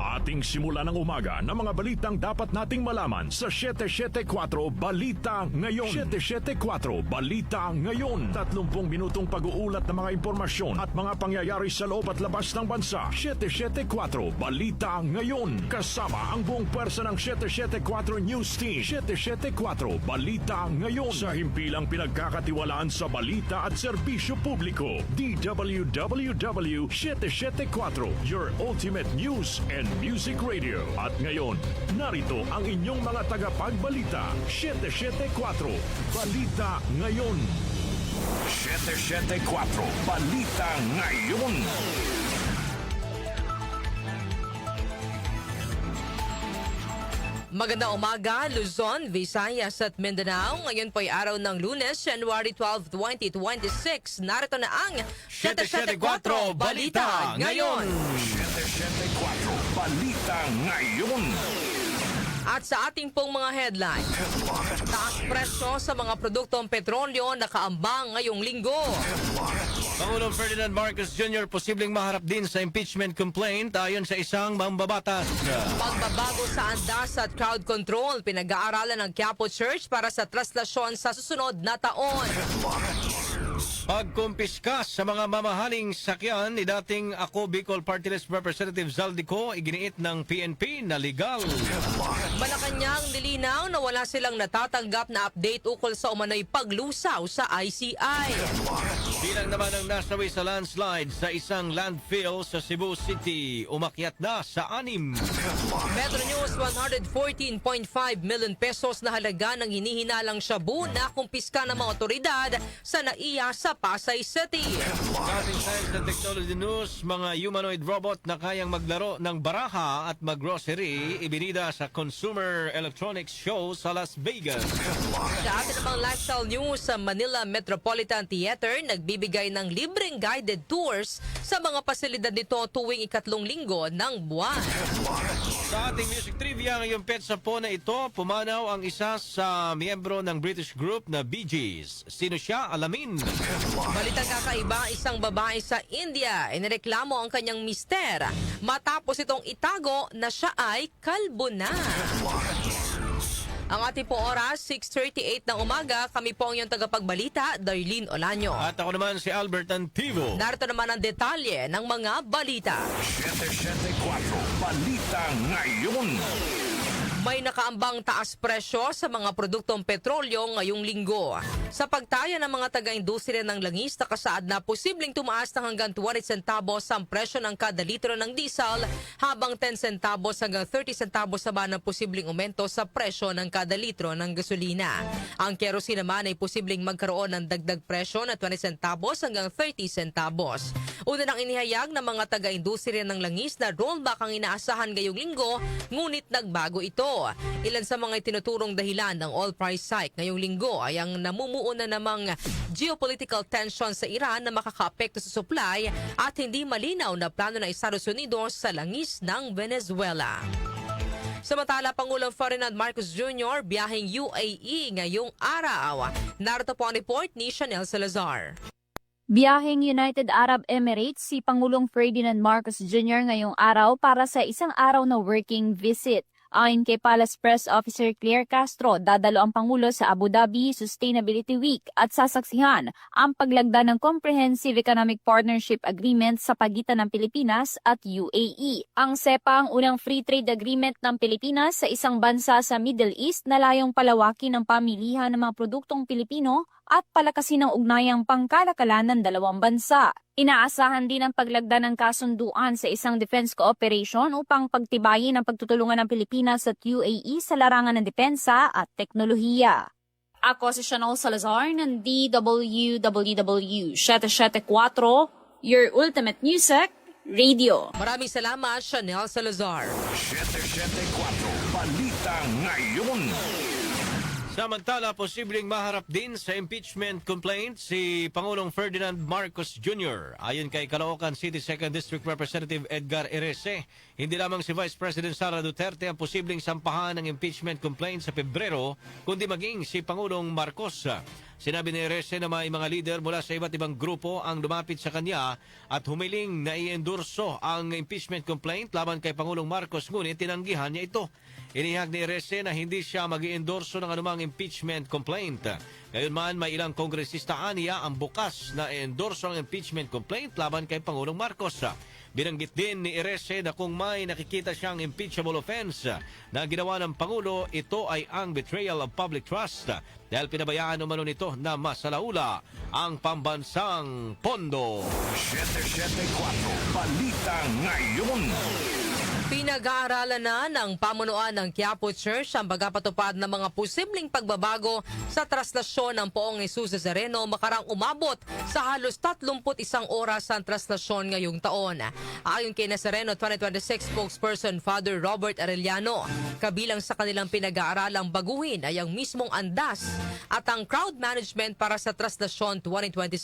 Ating simula ng umaga ng mga balitang dapat nating malaman sa 774 Balita Ngayon. 774 Balita Ngayon. 30 minutong pag-uulat ng mga impormasyon at mga pangyayari sa loob at labas ng bansa. 774 Balita Ngayon. Kasama ang buong pwersa ng 774 News Team. 774 Balita Ngayon. Sa himpilang pinagkakatiwalaan sa balita at serbisyo publiko. DWWW 774, your ultimate news and music radio. At ngayon, narito ang inyong mga tagapagbalita. 774 Balita Ngayon. 774 Balita Ngayon. Magandang umaga, Luzon, Visayas at Mindanao. Ngayon po ay araw ng Lunes, January 12, 2026. Narito na ang 774 Balita Ngayon. 774 Balita Ngayon. At sa ating pong mga headline, taas presyo sa mga produktong petrolyo nakaambang ngayong linggo. Pangulong Ferdinand Marcos Jr. posibleng maharap din sa impeachment complaint ayon sa isang mambabatas. Pagbabago sa andas at crowd control, pinag-aaralan ng Quiapo Church para sa traslasyon sa susunod na taon. Pagkumpiska sa mga mamahaling sakyan ni dating Ako Bicol Party List Representative Zaldico, iginiit ng PNP na legal. Malacanang nilinaw na wala silang natatanggap na update ukol sa umano'y paglusaw sa ICI. Bilang naman ang nasawi sa landslide sa isang landfill sa Cebu City, umakyat na sa 6. Metro News, 114.5 million pesos na halaga ng hinihinalang shabu na kumpiska ng mga otoridad sa NAIA sa Pasay City. Kasing Science and Technology News, mga humanoid robot na kayang maglaro ng baraha at maggrocery, ibinida sa Consumer Electronics Show sa Las Vegas. Sa atin namang lifestyle news, sa Manila Metropolitan Theater nagbibigay ng libreng guided tours sa mga pasilidad nito tuwing ikatlong linggo ng buwan. Sa ating music trivia ngayong petsa po na ito, pumanaw ang isa sa miyembro ng British group na Bee Gees. Sino siya? Alamin. Balitang kakaiba, isang babae sa India inireklamo ang kanyang mister matapos itong itago na siya ay kalbo na. Ang ating po oras, 6:38 ng umaga. Kami po ang iyong tagapagbalita, Darlene Olanyo. At ako naman si Albert Antivo. Narito naman ang detalye ng mga balita. 774 Balita Ngayon. May nakaambang taas presyo sa mga produktong petrolyo ngayong linggo. Sa pagtaya ng mga taga-industriya ng langis, nakasaad na posibleng tumaas ng hanggang 20 centavos ang presyo ng kada litro ng diesel, habang 10 centavos hanggang 30 centavos naman ang posibleng aumento sa presyo ng kada litro ng gasolina. Ang kerosene naman ay posibleng magkaroon ng dagdag presyo na 20 centavos hanggang 30 centavos. Una nang inihayag ng mga taga-industriya ng langis na rollback ang inaasahan ngayong linggo, ngunit nagbago ito. Ilan sa mga itinuturong dahilan ng oil price hike ngayong linggo ay ang namumuo na namang geopolitical tension sa Iran na makakaapekto sa supply at hindi malinaw na plano ng Estados Unidos sa langis ng Venezuela. Samantala, Pangulong Ferdinand Marcos Jr. biyaheng UAE ngayong araw. Narito po ang report ni Chanel Salazar. Biyaheng United Arab Emirates si Pangulong Ferdinand Marcos Jr. ngayong araw para sa isang araw na working visit. Ayon kay Palace Press Officer Claire Castro, dadalo ang Pangulo sa Abu Dhabi Sustainability Week at sasaksihan ang paglagda ng Comprehensive Economic Partnership Agreement sa pagitan ng Pilipinas at UAE. Ang CEPA ang unang free trade agreement ng Pilipinas sa isang bansa sa Middle East na layong palawakin ang pamilihan ng mga produktong Pilipino at palakasin ang ugnayang pangkalakalan ng dalawang bansa. Inaasahan din ang paglagda ng kasunduan sa isang defense cooperation upang pagtibayin ang pagtutulungan ng Pilipinas at UAE sa larangan ng depensa at teknolohiya. Ako si Chanel Salazar ng DWWW 774, your ultimate music radio. Maraming salamat, Chanel Salazar. 774 Balita Ngayon. Samantala, posibleng maharap din sa impeachment complaint si Pangulong Ferdinand Marcos Jr. Ayon kay Caloocan City 2nd District Representative Edgar Erese, hindi lamang si Vice President Sara Duterte ang posibleng sampahan ng impeachment complaint sa Pebrero, kundi maging si Pangulong Marcos. Sinabi ni Rese na may mga lider mula sa iba't ibang grupo ang lumapit sa kanya at humiling na i-endorso ang impeachment complaint laban kay Pangulong Marcos, ngunit tinanggihan niya ito. Inihag ni Rese na hindi siya mag-i-endorso ng anumang impeachment complaint. Gayunman, may ilang kongresista aniya ang bukas na i-endorso ang impeachment complaint laban kay Pangulong Marcos. Binanggit din ni Rese na kung may nakikita siyang impeachable offense na ginawa ng Pangulo, ito ay ang betrayal of public trust dahil pinabayaan umano nito na masalaula ang pambansang pondo. 774 Balita Ngayon. Pinag-aaralan na ng pamunuan ng Quiapo Church ang pagpapatupad ng mga posibleng pagbabago sa traslasyon ng Poong Jesus Nazareno makarang umabot sa halos 31 oras ang traslasyon ngayong taon. Ayon kay Nazareno 2026 spokesperson Father Robert Arellano, kabilang sa kanilang pinag-aaralang baguhin ay ang mismong andas at ang crowd management para sa traslasyon 2027.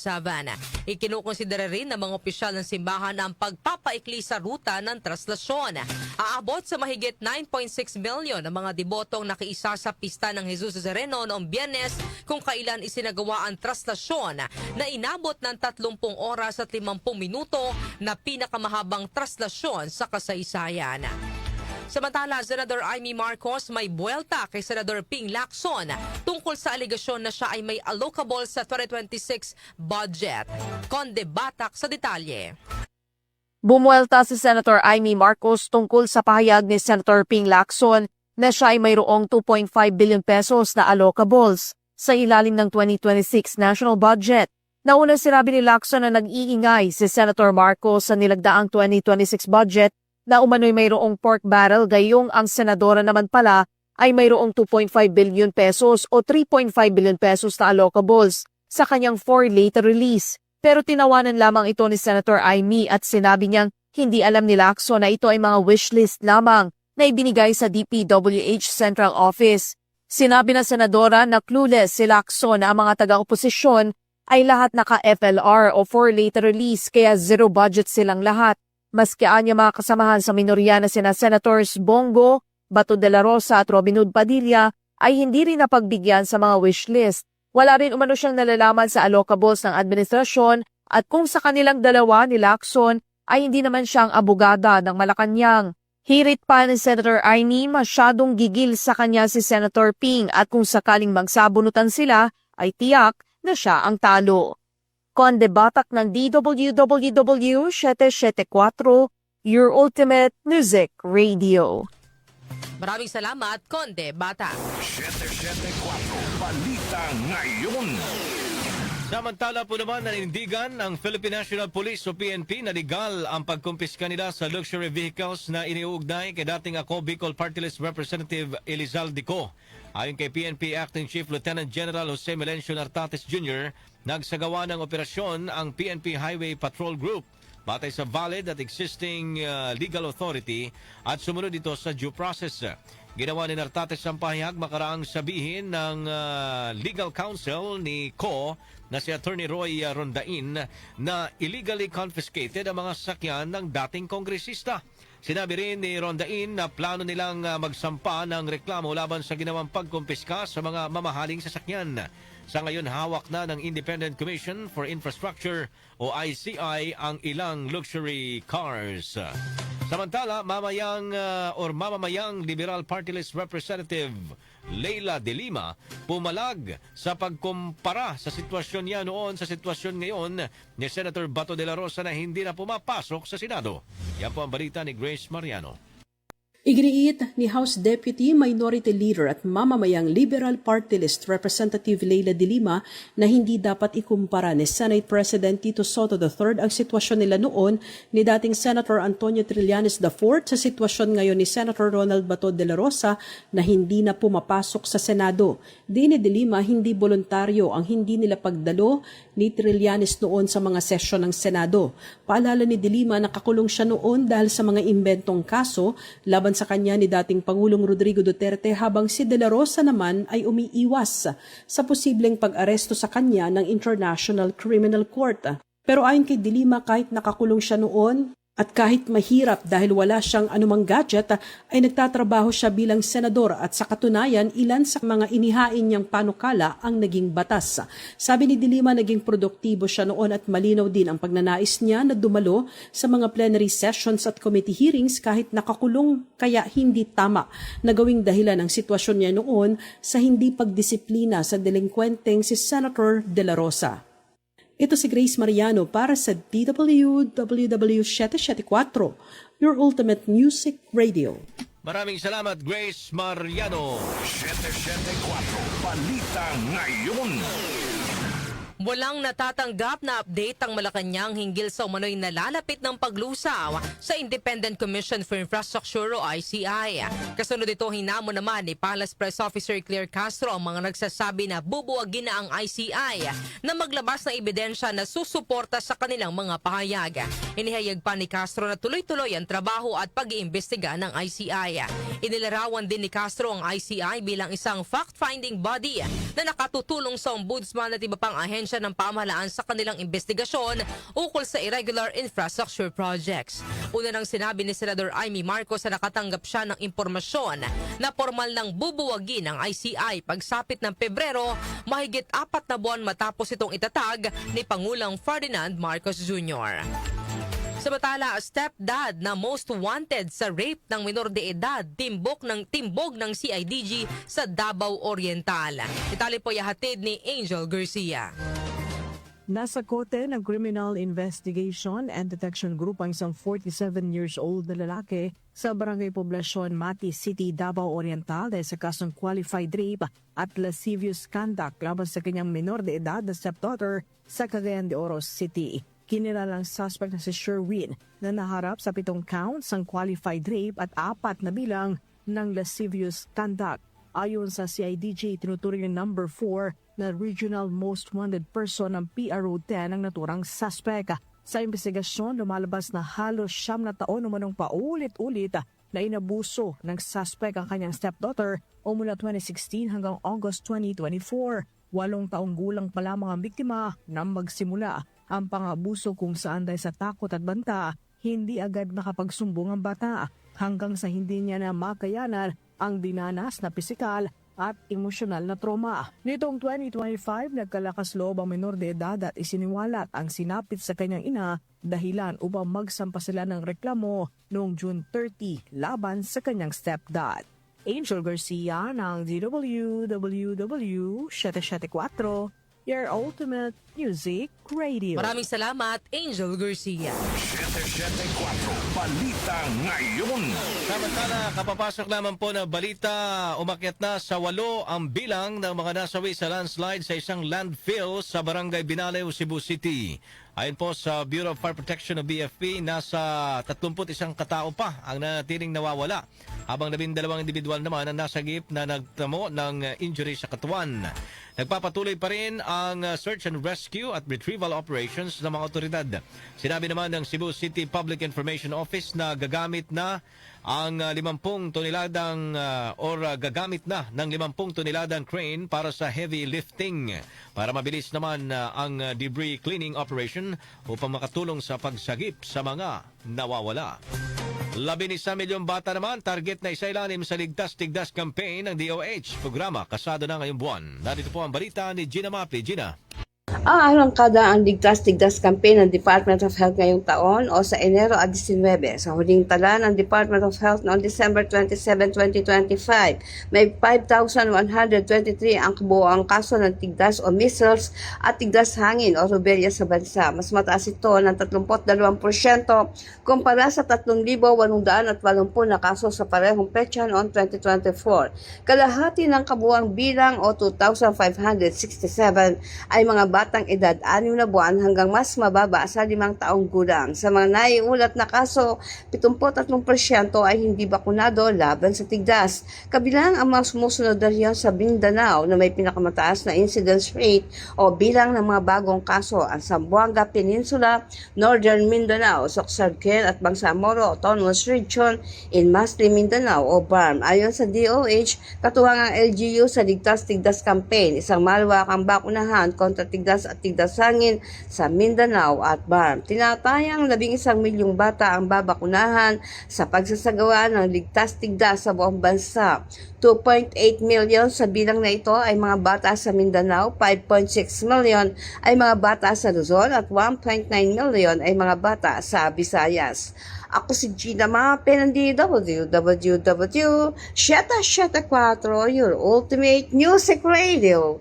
Ikinukonsidera rin ng mga opisyal ng simbahan ang pagpapaikli sa ruta ng traslasyon. Aabot sa mahigit 9.6 million ang mga debotong nakiisa sa pista ng Jesus Nazareno noong Biyernes kung kailan isinagawa ang traslasyon na inabot ng 30 oras at 50 minuto na pinakamahabang traslasyon sa kasaysayan. Samantala, Senador Amy Marcos may buwelta kay Senador Ping Lacson tungkol sa aligasyon na siya ay may allocable sa 2026 budget. Conde Batak sa detalye. Bumuelta si Senator Amy Marcos tungkol sa pahayag ni Senator Ping Lacson na siya ay mayroong 2.5 billion pesos na allocables sa ilalim ng 2026 national budget. Nauna sinabi ni Lacson na nag-iingay si Senator Marcos sa nilagdaang 2026 budget na umano'y mayroong pork barrel, gayong ang senadora naman pala ay mayroong 2.5 billion pesos o 3.5 billion pesos na allocables sa kanyang for-later release. Pero tinawanan lamang ito ni Senator Amy at sinabi niyang hindi alam ni Lacson na ito ay mga wishlist lamang na ibinigay sa DPWH Central Office. Sinabi ng senadora na clueless si Lacson na ang mga taga-oposisyon ay lahat naka-FLR o for later release kaya zero budget silang lahat. Maski anya mga kasamahan sa minorya na sina Senators Bongo, Bato de la Rosa at Robin Hood Padilla ay hindi rin napagbigyan sa mga wishlist. Wala rin umano siyang nalalaman sa allocables ng administrasyon at kung sa kanilang dalawa ni Lacson ay hindi naman siyang abogada ng Malacanang. Hirit pa ni Senator Amy masyadong gigil sa kanya si Senator Ping at kung sakaling magsabunutan sila ay tiyak na siya ang talo. Conde Batak ng DWWW 774, Your Ultimate Music Radio. Maraming salamat, Conde Batak. 774 Balita Ngayon. Samantala po naman nanindigan ng Philippine National Police o PNP na legal ang pagkumpiska nila sa luxury vehicles na iniuugnay kay dating ako Bicol Party List Representative Elizalde Co. Ayon kay PNP Acting Chief Lieutenant General Jose Melencio Nartates Jr., nagsagawa ng operasyon ang PNP Highway Patrol Group batay sa valid at existing legal authority at sumunod ito sa due process. Ginawa ni Nartates ang pahayag makaraang sabihin ng legal counsel ni Co na si Attorney Roy Rondain na illegally confiscated ang mga sasakyan ng dating kongresista. Sinabi rin ni Rondain na plano nilang magsampa ng reklamo laban sa ginawang pagkumpiska sa mga mamahaling sasakyan. Sa ngayon, hawak na ng Independent Commission for Infrastructure o ICI ang ilang luxury cars. Samantala, mamamayang Liberal Party List Representative Leila de Lima pumalag sa pagkumpara sa sitwasyon niya noon sa sitwasyon ngayon ni Senator Bato de la Rosa na hindi na pumapasok sa Senado. Yan po ang balita ni Grace Mariano. Iginiit ni House Deputy Minority Leader at mamamayang Liberal Party List Representative Leila de Lima na hindi dapat ikumpara ni Senate President Tito Soto III ang sitwasyon nila noon ni dating Senator Antonio Trillanes IV sa sitwasyon ngayon ni Senator Ronald Bato de la Rosa na hindi na pumapasok sa Senado. Di ni de Lima hindi voluntaryo ang hindi nila pagdalo ni Trillanes noon sa mga sesyon ng Senado. Paalala ni de Lima na nakakulong siya noon dahil sa mga imbentong kaso laban sa kanya ni dating Pangulong Rodrigo Duterte habang si De La Rosa naman ay umiiwas sa posibleng pag-aresto sa kanya ng International Criminal Court. Pero ayon kay De Lima, kahit nakakulong siya noon, At kahit mahirap dahil wala siyang anumang gadget, ay nagtatrabaho siya bilang senador at sa katunayan ilan sa mga inihain niyang panukala ang naging batas. Sabi ni De Lima, naging produktibo siya noon at malinaw din ang pagnanais niya na dumalo sa mga plenary sessions at committee hearings kahit nakakulong, kaya hindi tama na gawing dahilan ang sitwasyon niya noon sa hindi pagdisiplina sa delinkwenteng si Senator De La Rosa. Ito si Grace Mariano para sa DWWW 774, your ultimate music radio. Maraming salamat, Grace Mariano. 774 Balita Ngayon. Walang natatanggap na update ang Malacanang hinggil sa umano'y nalalapit ng paglusaw sa Independent Commission for Infrastructure o ICI. Kasunod ito, hinamon naman ni Palace Press Officer Claire Castro ang mga nagsasabi na bubuwagin na ang ICI na maglabas ng ebidensya na susuporta sa kanilang mga pahayag. Inihayag pa ni Castro na tuloy-tuloy ang trabaho at pag-iimbestiga ng ICI. Inilarawan din ni Castro ang ICI bilang isang fact-finding body na nakatutulong sa ombudsman at iba pang ahensya ng pamahalaan sa kanilang investigasyon ukol sa irregular infrastructure projects. Una nang sinabi ni Senador Amy Marcos na nakatanggap siya ng impormasyon na formal nang bubuwagin ang ICI pagsapit ng Pebrero, mahigit 4 na buwan matapos itong itatag ni Pangulong Ferdinand Marcos Jr. Samantala, stepdad na most wanted sa rape ng minor de edad, timbog ng CIDG sa Davao Oriental. Detalye po ihatid ni Angel Garcia. Nasa kote ng Criminal Investigation and Detection Group ang isang 47 years old na lalaki sa Barangay Poblacion, Mati City, Davao Oriental dahil sa kasong qualified rape at lascivious conduct laban sa kanyang minor de edad na stepdaughter sa Cagayan de Oro City. Kinilalang suspect na si Sherwin na naharap sa 7 counts ng qualified rape at 4 na bilang ng lascivious conduct. Ayon sa CIDG, tinuturing ng number 4 na regional most wanted person ng PRO 10 ang naturang suspect. Sa investigasyon, lumalabas na halos 9 na taon umanong paulit-ulit na inabuso ng suspect ang kanyang stepdaughter o mula 2016 hanggang August 2024. 8 taong gulang pa lamang ang biktima nang magsimula ang pang-abuso kung saan dahil sa takot at banta, hindi agad nakapagsumbong ang bata hanggang sa hindi niya na makayanan ang dinanas na pisikal at emosyonal na trauma. Nitong 2025, nagkalakas loob ang minor de edad at isiniwalat ang sinapit sa kanyang ina dahilan upang magsampa sila ng reklamo noong June 30 laban sa kanyang stepdad. Angel Garcia ng DWWW 774, your ultimate music radio. Maraming salamat, Angel Garcia. 774 Balita Ngayon. Samantala, kapapasok naman po na balita, umakyat na sa 8 ang bilang ng mga nasawi sa landslide sa isang landfill sa Barangay Binalew, Cebu City. Ayon po sa Bureau of Fire Protection o BFP, nasa 31 katao pa ang nanatiling nawawala, habang 12 individual naman ang nasagip na nagtamo ng injury sa katawan. Nagpapatuloy pa rin ang search and rescue at retrieval operations ng mga otoridad. Sinabi naman ng Cebu City Public Information Office na gagamit na ang 50 toneladang gagamit na ng 50 toneladang crane para sa heavy lifting para mabilis naman ang debris cleaning operation upang makatulong sa pagsagip sa mga nawawala. 11 milyong bata naman target na isailalim sa Ligtas-Tigdas campaign ng DOH. Programa kasado na ngayong buwan. Narito po ang balita ni Gina Mapi. Gina. Aarangkada ang Ligtas-Tigdas campaign ng Department of Health ngayong taon o sa Enero at 19. Sa huling tala ng Department of Health noong December 27, 2025, may 5,123 ang kabuoang kaso ng tigdas o measles at tigdas hangin o rubella sa bansa. Mas mataas ito ng 32% kumpara sa 3,880 na kaso sa parehong petsa noong 2024. Kalahati ng kabuoang bilang o 2,567 ay mga batang edad 6 na buwan hanggang mas mababa sa 5 taong gulang. Sa mga naiulat na kaso, 73% ay hindi bakunado laban sa tigdas. Kabilang ang mga sumusunod na riyan sa Mindanao na may pinakamataas na incidence rate o bilang ng mga bagong kaso, ang Zamboanga Peninsula, Northern Mindanao, Sorsogon at Bangsamoro Autonomous Region in Masli, Mindanao o BARM. Ayon sa DOH, katuwang ang LGU sa Ligtas-Tigdas campaign, isang malawakang bakunahan kontra tigdas tigdas at tigdasangin sa Mindanao at BARM. Tinatayang 11 milyong bata ang babakunahan sa pagsasagawa ng ligtas-tigdas sa buong bansa. 2.8 million sa bilang na ito ay mga bata sa Mindanao, 5.6 million ay mga bata sa Luzon at 1.9 million ay mga bata sa Visayas. Ako si Gina Mape ng DWWW774, your ultimate music radio.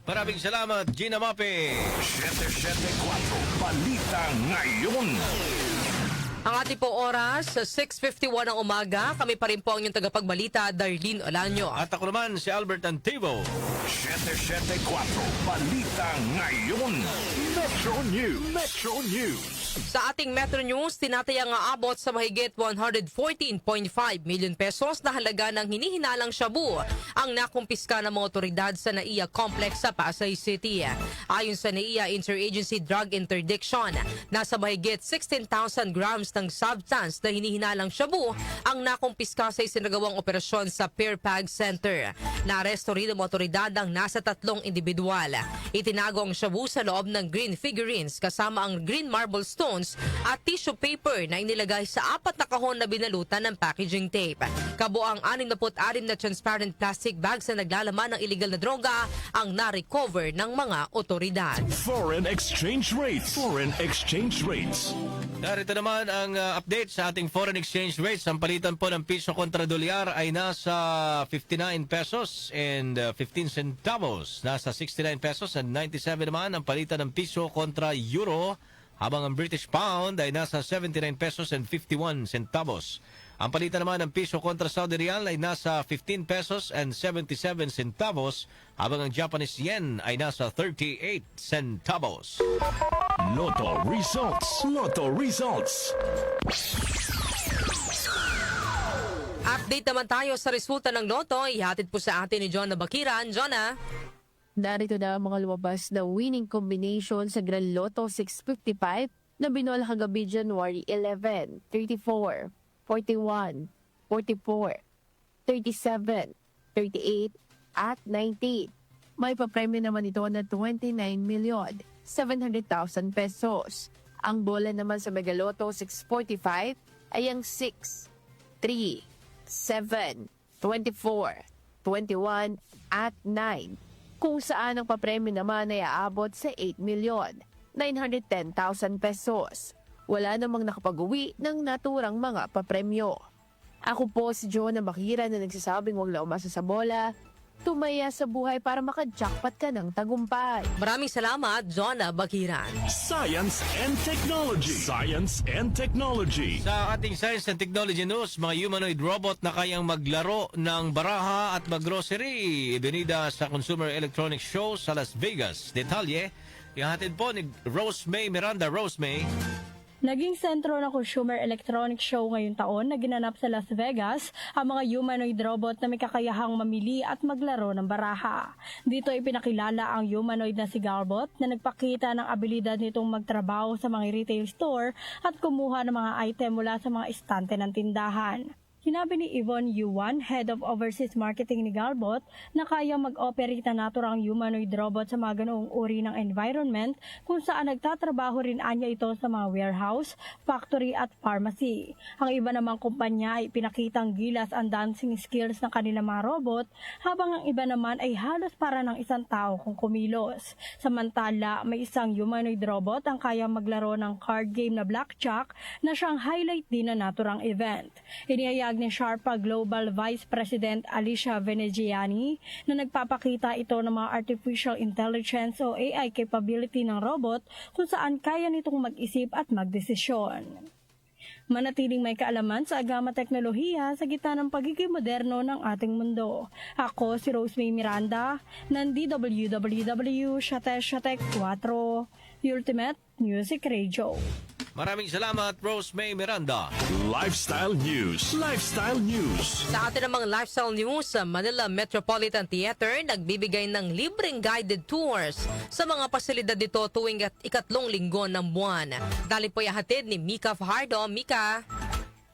Maraming salamat, Gina Mape. 774 Balita Ngayon. Ang ating po oras, 6:51 ng umaga. Kami pa rin po ang inyong tagapagbalita, Darlene Olanyo. At ako naman si Albert Antivo. 774 Balita Ngayon. Metro News. Metro News. Sa ating Metro News, tinatayang aabot sa mahigit 114.5 million pesos na halaga ng hinihinalang shabu ang nakumpiska ng mga otoridad sa NAIA Complex sa Pasay City. Ayon sa NAIA Interagency Drug Interdiction, nasa mahigit 16,000 grams ng substance na hinihinalang shabu ang nakumpiska sa isinagawang operasyon sa Pearpag Center. Naaresto rin ng otoridad ang nasa 3 individual. Itinago ang shabu sa loob ng green figurines kasama ang green marble stones at tissue paper na inilagay sa 4 na kahon na binalutan ng packaging tape. Kabuang 66 na transparent plastic bags na naglalaman ng illegal na droga ang na-recover ng mga otoridad. Foreign exchange rates. Foreign exchange rates. Narito naman ang update sa ating foreign exchange rates. Ang palitan po ng piso kontra dolyar ay nasa 59 pesos and 15 centavos. Nasa 69 pesos and 97 naman ang palitan ng piso kontra euro, habang ang British pound ay nasa 79 pesos and 51 centavos. Ang palitan naman ng piso kontra Saudi Riyal ay nasa 15 pesos and 77 centavos, habang ang Japanese yen ay nasa 38 centavos. Lotto results. Lotto results. Update naman tayo sa resulta ng loto. Ihatid po sa atin ni John Bakiran. John, Narito na ang mga lumabas na winning combination sa Grand Lotto 655 na binuwal kagabi January 11, 34, 41, 44, 37, 38, at 90. May papremyo naman ito na 29,700,000 pesos. Ang bola naman sa Mega Lotto 645 ay ang 6, 3, 7, 24, 21, at 9. Kung saan ang papremyo naman ay aabot sa 8,910,000 pesos. Wala namang nakapag-uwi ng naturang mga papremyo. Ako po si Jonah Bakira na nagsasabing huwag na umasa sa bola, tumaya sa buhay para maka-jackpot ka ng tagumpay. maraming salamat, John Bakiran. Science and technology. Science and technology. Sa ating Science and Technology News, mga humanoid robot na kayang maglaro ng baraha at maggrocery. Ibinida sa Consumer Electronics Show sa Las Vegas. Detalye, ihatid po ni Rose May Miranda. Rose May. Naging sentro ng Consumer Electronics Show ngayong taon na ginanap sa Las Vegas ang mga humanoid robot na may kakayahang mamili at maglaro ng baraha. Dito ipinakilala ang humanoid na si Garbot na nagpakita ng abilidad nitong magtrabaho sa mga retail store at kumuha ng mga item mula sa mga estante ng tindahan. Sinabi ni Yvonne Yuan, Head of Overseas Marketing ni Garbot, na kayang mag-operate na naturang humanoid robot sa mga ganoong uri ng environment kung saan nagtatrabaho rin anya ito sa mga warehouse, factory at pharmacy. Ang iba namang kumpanya ay pinakitang gilas ang dancing skills ng kanilang mga robot, habang ang iba naman ay halos para ng isang tao kung kumilos. Samantala, may isang humanoid robot ang kayang maglaro ng card game na blackjack na siyang highlight din ng naturang event. Inihayag ni Sharpa Global Vice President Alicia Venegiani na nagpapakita ito ng mga artificial intelligence o AI capability ng robot kung saan kaya nitong mag-isip at magdesisyon. Manatiling may kaalaman sa agama teknolohiya sa gitna ng pagiging moderno ng ating mundo. Ako si Rose May Miranda ng DWWW 4, Ultimate Music Radio. Maraming salamat, Rose May Miranda. Lifestyle News. Lifestyle News. Sa atin namang lifestyle news, sa Manila Metropolitan Theater nagbibigay ng libreng guided tours sa mga pasilidad dito tuwing ikatlong linggo ng buwan. Dali po ihatid ni Mika Fajardo. Mika.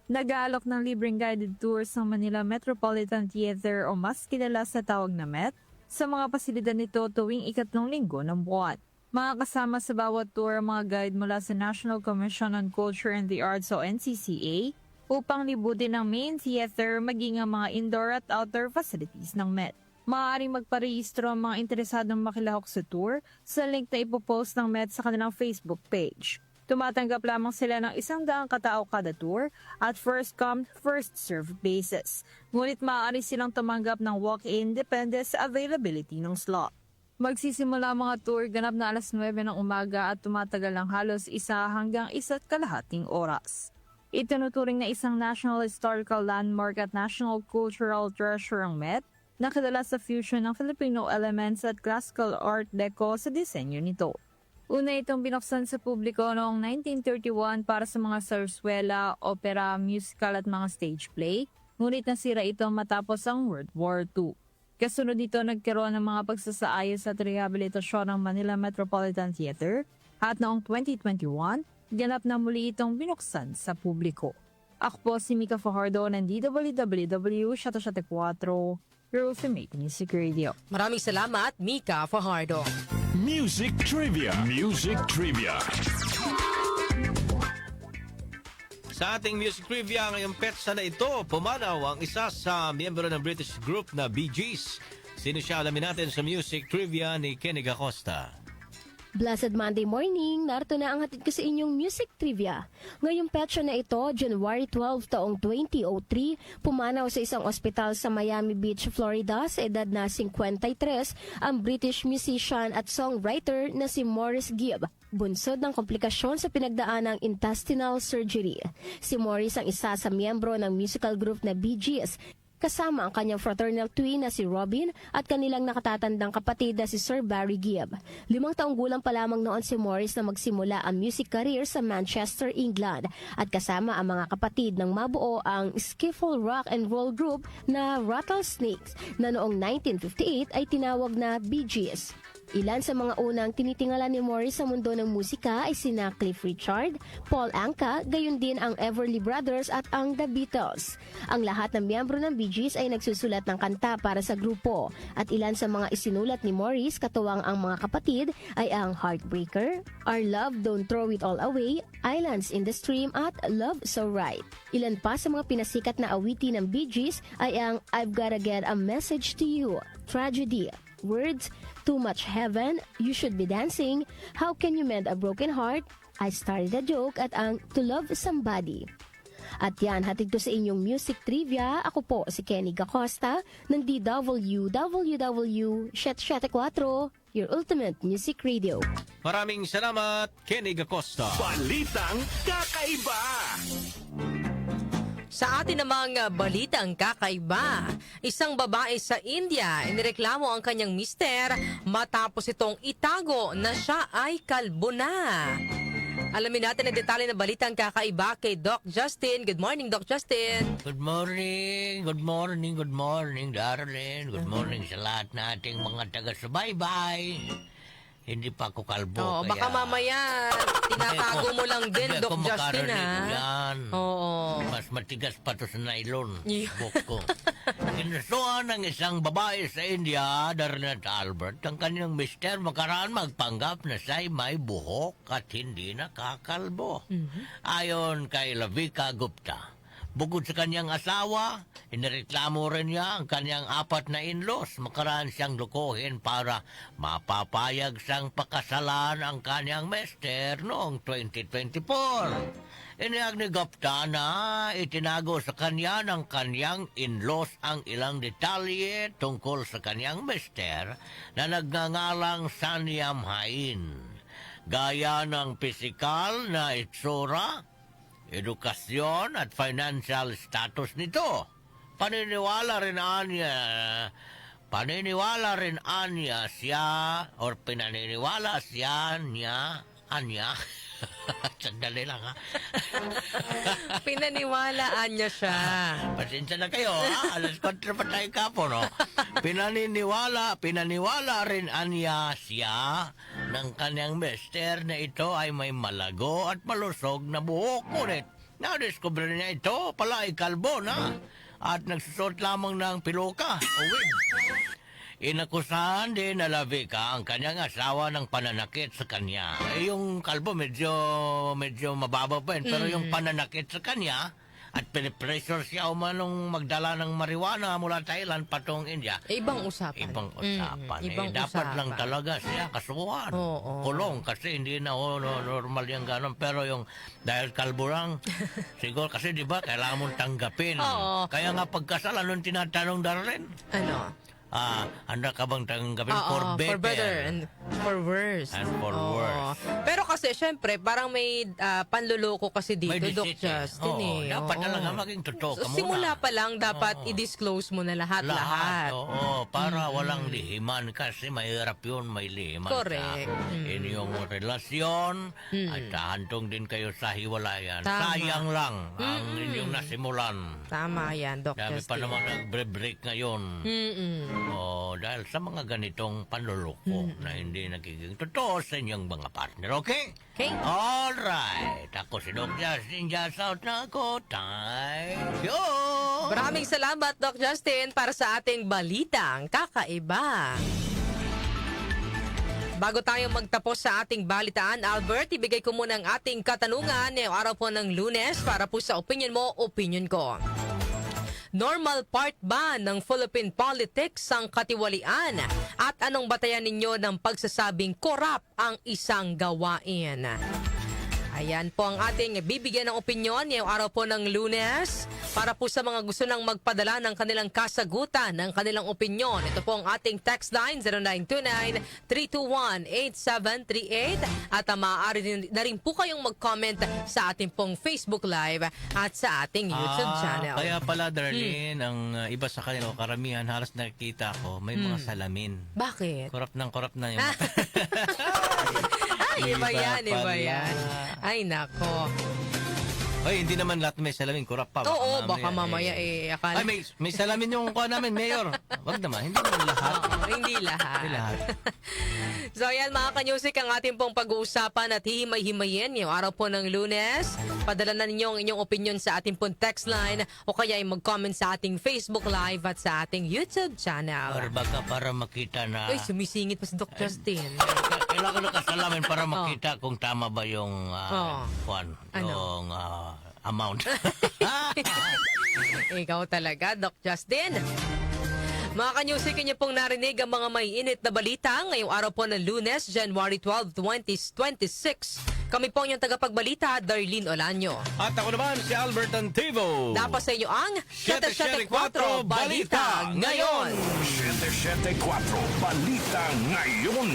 Nag-aalok ng libreng guided tours sa Manila Metropolitan Theater o mas kilala sa tawag na MET sa mga pasilidad nito tuwing ikatlong linggo ng buwan. Mga kasama sa bawat tour ang mga guide mula sa National Commission on Culture and the Arts o NCCA upang libutin ang main theater maging ang mga indoor at outdoor facilities ng Met. Maaaring magparehistro ang mga interesadong makilahok sa tour sa link na ipopost ng Met sa kanilang Facebook page. Tumatanggap lamang sila ng 100 katao kada tour at first come, first served basis. Ngunit maaari silang tumanggap ng walk-in depende sa availability ng slot. Magsisimula ang mga tour ganap na alas 9 ng umaga at tumatagal ng halos 1 hanggang 1.5 oras. Itinuturing na isang National Historical Landmark at National Cultural Treasure ang Met, na kilala sa fusion ng Filipino elements at classical art deco sa disenyo nito. Una itong binuksan sa publiko noong 1931 para sa mga sarswela, opera, musical at mga stage play, ngunit nasira ito matapos ang World War II. Kasunod dito nagkaroon ng mga pagsasaayos at rehabilitasyon ng Manila Metropolitan Theater at noong 2021, ganap na muli itong binuksan sa publiko. Ako po si Mika Fajardo ng DWWW 774 Ultimate Music Radio. Maraming salamat, Mika Fajardo. Music Trivia. Music Trivia. Sa ating music trivia ngayong petsa na ito, pumanaw ang isa sa miyembro ng British group na Bee Gees. Sino siya? Alamin natin sa music trivia ni Kenny Acosta. Blessed Monday morning, narito na ang hatid ko sa inyong music trivia. Ngayong petsa na ito, January 12 taong 2003, pumanaw sa isang ospital sa Miami Beach, Florida sa edad na 53 ang British musician at songwriter na si Maurice Gibb. Bunsod ng komplikasyon sa pinagdaanang intestinal surgery. Si Maurice ang isa sa miyembro ng musical group na Bee Gees, kasama ang kanyang fraternal twin na si Robin at kanilang nakatatandang kapatid na si Sir Barry Gibb. 5 taong gulang pa lamang noon si Maurice na magsimula ang music career sa Manchester, England at kasama ang mga kapatid nang mabuo ang skiffle rock and roll group na Rattlesnakes na noong 1958 ay tinawag na Bee Gees. Ilan sa mga unang tinitingala ni Maurice sa mundo ng musika ay sina Cliff Richard, Paul Anka, gayon din ang Everly Brothers at ang The Beatles. Ang lahat ng miyembro ng Bee Gees ay nagsusulat ng kanta para sa grupo at ilan sa mga isinulat ni Maurice katuwang ang mga kapatid ay ang Heartbreaker, Our Love Don't Throw It All Away, Islands in the Stream at Love So Right. Ilan pa sa mga pinasikat na awitin ng Bee Gees ay ang I've Gotta Get a Message to You, Tragedy, Words, Too Much Heaven, You Should Be Dancing, How Can You Mend a Broken Heart, I Started a Joke at ang To Love Somebody. At yan, hatid ko sa inyong music trivia. Ako po si Kenny Acosta ng DWWW 774, your ultimate music radio. Maraming salamat, Kenny Acosta. Balitang kakaiba. Sa atin namang balitang kakaiba, isang babae sa India inireklamo ang kanyang mister matapos itong itago na siya ay kalbo na. Alamin natin ang detalye ng balitang kakaiba kay Doc Justin. Good morning, Doc Justin. Good morning, good morning, good morning, darling. Good morning sa lahat nating mga taga-subaybay. Hindi pa ako kalbo. Oo, kaya... baka mamaya tinatago mo lang din, Doc Justin, ha? Yan. Oo. Mas matigas pa to sa nylon. Yeah. Buhok ko. Ginustuhan ng isang babae sa India, Darlene at Albert, ang kanyang mister makaraan magpanggap na siya'y may buhok at hindi nakakalbo. Ayon kay Lavika Gupta, bukod sa kanyang asawa, inireklamo rin niya ang kanyang 4 na in-laws. Makaraan siyang lukuhin para mapapayag siyang pakasalan ang kanyang mister noong 2024. Iniyag ni Gupta na itinago sa kanya ng kanyang in-laws ang ilang detalye tungkol sa kanyang mister na nagngangalang Sanyam Hain. Gaya ng pisikal na itsura, edukasyon at financial status nito. Paniniwala rin niya sandali lang ha. Pinaniwalaan niya siya. Pasensya na kayo ha. Alas 4 pa tayo kapo no. Pinaniwala rin niya siya ng kanyang mister na ito ay may malago at malusog na buhok. Ngunit nadiskubre niya ito pala ay kalbo na at nagsusot lamang ng piluka o wig. Inakusahan din na Lavica ang kanyang asawa ng pananakit sa kanya. Yung kalbo medyo mababa pa yun, pero yung pananakit sa kanya at pinipressure siya umanong magdala ng marijuana mula Thailand patong India. Ibang usapan. Ibang usapan. Ibang dapat usapan. lang talaga siya kasuhan. Oo. Kulong kasi hindi na normal yung gano'n. Pero yung dahil kalbo lang, siguro kasi di ba kailangan mong tanggapin. Oo. Kaya nga pagkasal, anong tinatanong Darlene? Ano? Handa ka bang tanggapin Oo, for better? and for worse. And for Oo. worse. Pero kasi, syempre, parang may panluloko kasi dito, May Doc deceit, Justin. dapat Oo. talaga maging totoo ka muna. Simula pa lang, dapat i-disclose mo na lahat. Oo, para walang lihiman kasi mahirap yun, may lihiman Correct. sa inyong relasyon at hantong din kayo sa hiwalayan. Tama. Sayang lang ang inyong nasimulan. Tama yan, Doc Dami pa Justin. naman nagbre-break ngayon. Dahil sa mga ganitong panluloko na hindi nagiging totoo sa inyong mga partner, okay? Okay. Alright. Ako si Doc Justin, just out na ako. Thank you! Maraming salamat, Doc Justin, para sa ating balitang kakaiba. Bago tayo magtapos sa ating balitaan, Albert, ibigay ko muna ang ating katanungan ngayong araw po ng Lunes para po sa opinion mo, opinion ko. Normal part ba ng Philippine politics ang katiwalian? At anong batayan ninyo ng pagsasabing korap ang isang gawain? Ayan po ang ating bibigyan ng opinyon ngayong araw po ng Lunes para po sa mga gusto nang magpadala ng kanilang kasagutan, ng kanilang opinyon. Ito po ang ating text line 0929-321-8738 at maaari na rin po kayong mag-comment sa ating pong Facebook Live at sa ating YouTube channel. Kaya pala, Darlene, ang iba sa kanila, karamihan, halos nakikita ko, may mga salamin. Bakit? Korap na yung Iba yan. pala. Ay, nako. Ay, hindi naman lahat may salamin. Kurap pa. Oo, baka mamaya akala. Ay, may salamin yung kuha namin, Mayor. Wag naman, hindi naman lahat. Oo, hindi lahat. Hindi lahat. So ayan mga ka-music, ang ating pong pag-uusapan at hihimay-himayin yung araw po ng Lunes. Padala na ninyo ang inyong opinion sa ating pong text line o kaya ay mag-comment sa ating Facebook Live at sa ating YouTube channel. Or baka para makita na... Ay, sumisingit pa si Doc Justin. Kailangan na kasalamin para makita kung tama ba yung yung amount. Ikaw talaga, Doc Justin. Mga ka-music, inyo pong narinig ang mga may init na balita ngayong araw po ng Lunes, January 12, 2026. Kami po ang tagapagbalita, Darlene Olanyo. At ako naman si Albert Antivo. Dapat sa inyo ang 774 Balita Ngayon. 774 Balita Ngayon.